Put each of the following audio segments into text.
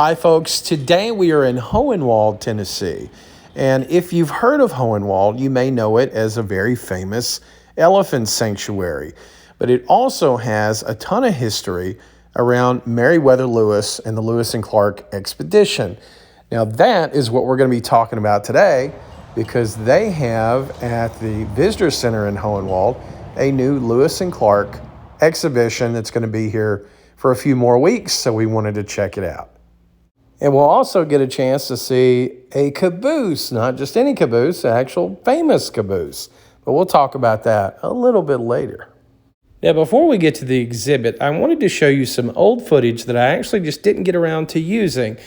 Hi, folks. Today we are in Hohenwald, Tennessee. And if you've heard of Hohenwald, you may know it as a very famous elephant sanctuary. But it also has a ton of history around Meriwether Lewis and the Lewis and Clark expedition. Now, that is what we're going to be talking about today, because they have at the Visitor Center in Hohenwald a new Lewis and Clark exhibition that's going to be here for a few more weeks, so we wanted to check it out. And we'll also get a chance to see a caboose, not just any caboose, an actual famous caboose. But we'll talk about that a little bit later. Now, before we get to the exhibit, I wanted to show you some old footage that I actually just didn't get around to using.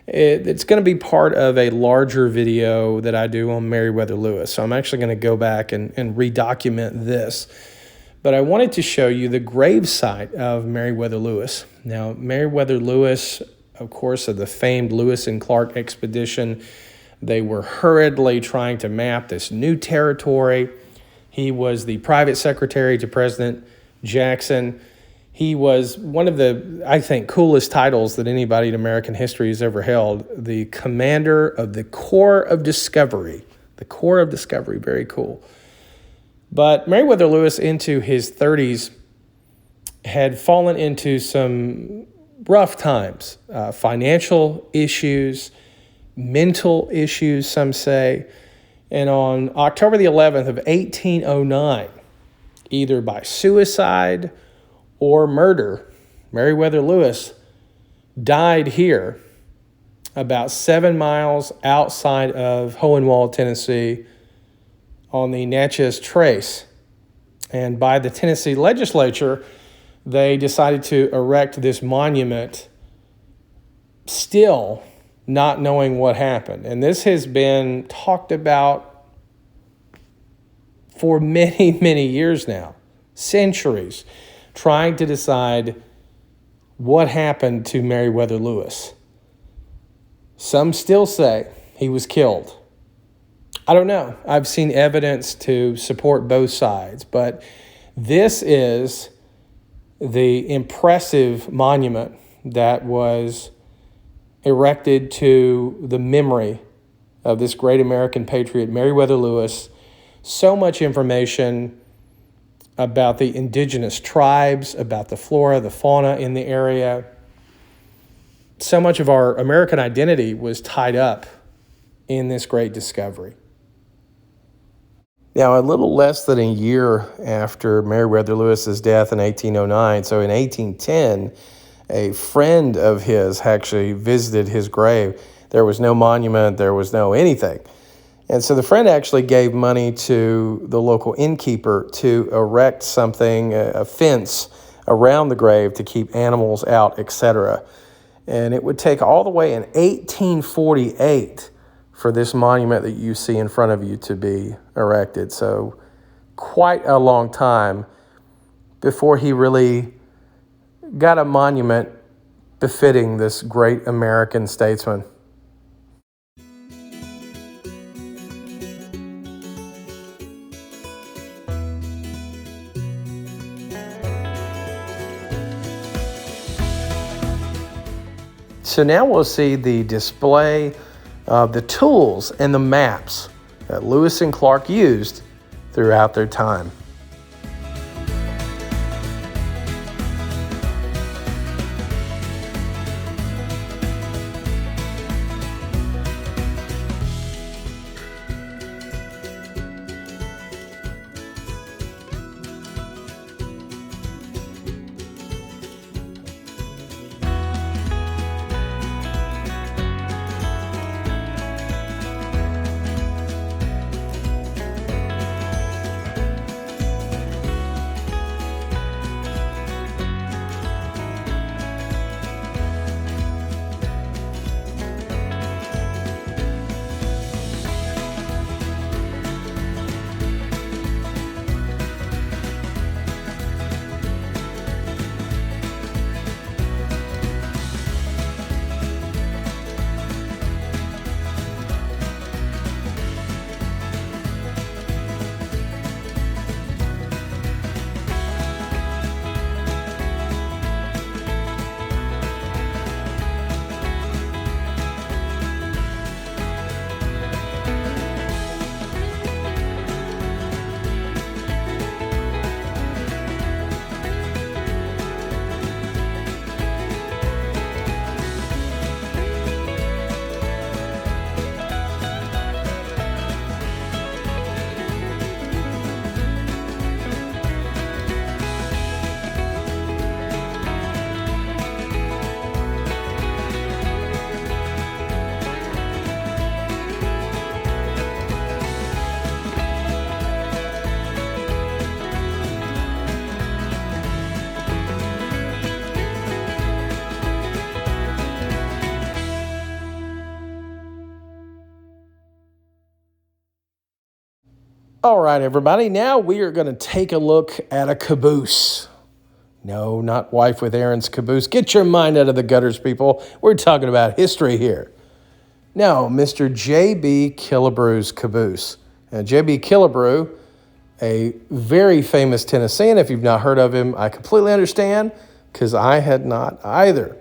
It's going to be part of a larger video that I do on Meriwether Lewis. So I'm actually going to go back and redocument this. But I wanted to show you the gravesite of Meriwether Lewis. Now, Meriwether Lewis, of course, of the famed Lewis and Clark expedition, they were hurriedly trying to map this new territory. He was the private secretary to President Jackson. He was one of the, I think, coolest titles that anybody in American history has ever held, the commander of the Corps of Discovery. The Corps of Discovery, very cool. But Meriwether Lewis, into his 30s, had fallen into some rough times, financial issues, mental issues, some say. And on October the 11th of 1809, either by suicide or murder, Meriwether Lewis died here about 7 miles outside of Hohenwald, Tennessee, on the Natchez Trace. And by the Tennessee legislature, they decided to erect this monument, still not knowing what happened. And this has been talked about for many, many years now, centuries, trying to decide what happened to Meriwether Lewis. Some still say he was killed. I don't know. I've seen evidence to support both sides, but this is the impressive monument that was erected to the memory of this great American patriot, Meriwether Lewis. So much information about the indigenous tribes, about the flora, the fauna in the area. So much of our American identity was tied up in this great discovery. Now, a little less than a year after Meriwether Lewis's death in 1809, so in 1810, a friend of his actually visited his grave. There was no monument, there was no anything. And so the friend actually gave money to the local innkeeper to erect something, a fence around the grave to keep animals out, etc. And it would take all the way in 1848 for this monument that you see in front of you to be erected. So quite a long time before he really got a monument befitting this great American statesman. So now we'll see the display of the tools and the maps that Lewis and Clark used throughout their time. All right, everybody, now we are going to take a look at a caboose. No, not Wife with Aaron's caboose. Get your mind out of the gutters, people. We're talking about history here. No, Mr. J.B. Killabrew's caboose. Now, J.B. Killebrew, a very famous Tennessean. If you've not heard of him, I completely understand, because I had not either.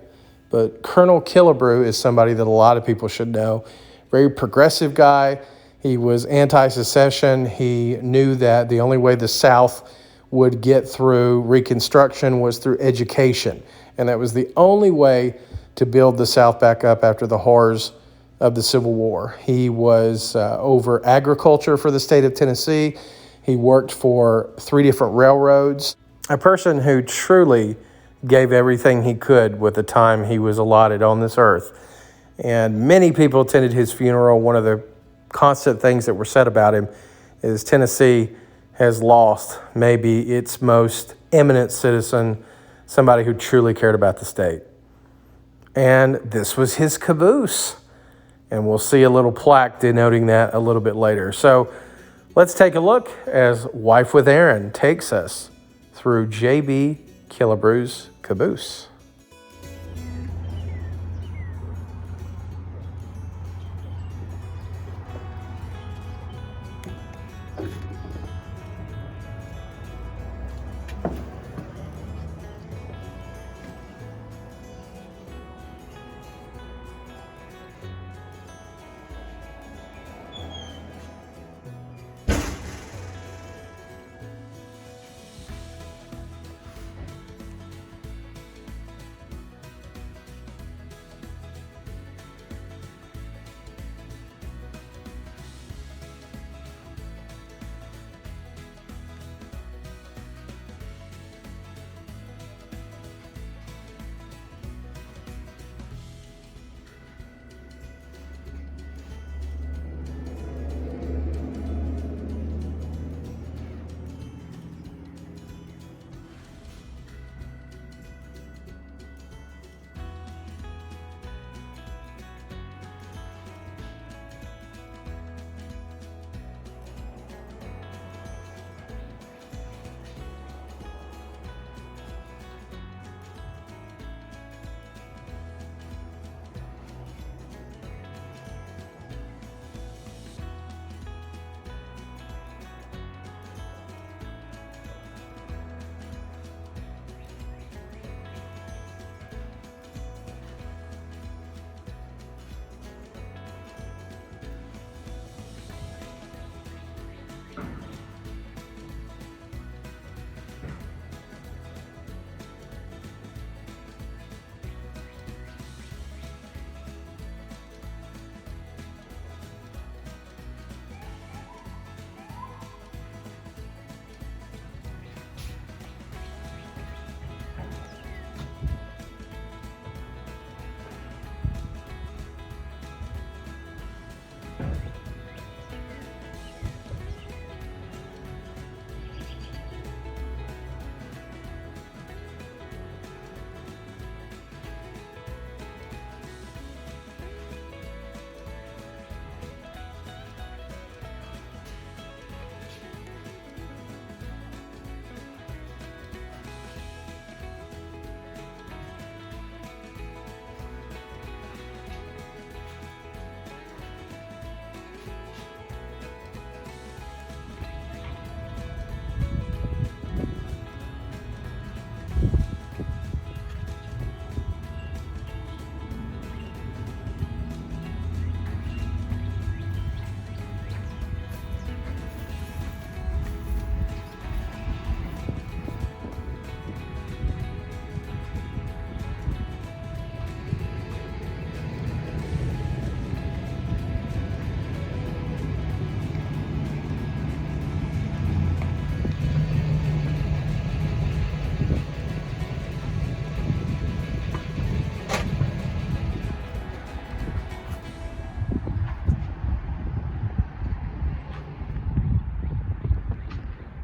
But Colonel Killebrew is somebody that a lot of people should know. Very progressive guy. He was anti-secession. He knew that the only way the South would get through Reconstruction was through education. And that was the only way to build the South back up after the horrors of the Civil War. He was over agriculture for the state of Tennessee. He worked for 3 different railroads. A person who truly gave everything he could with the time he was allotted on this earth. And many people attended his funeral. One of the constant things that were said about him is Tennessee has lost maybe its most eminent citizen, somebody who truly cared about the state. And this was his caboose. And we'll see a little plaque denoting that a little bit later. So let's take a look as Wife with Aaron takes us through J.B. Killabrew's caboose.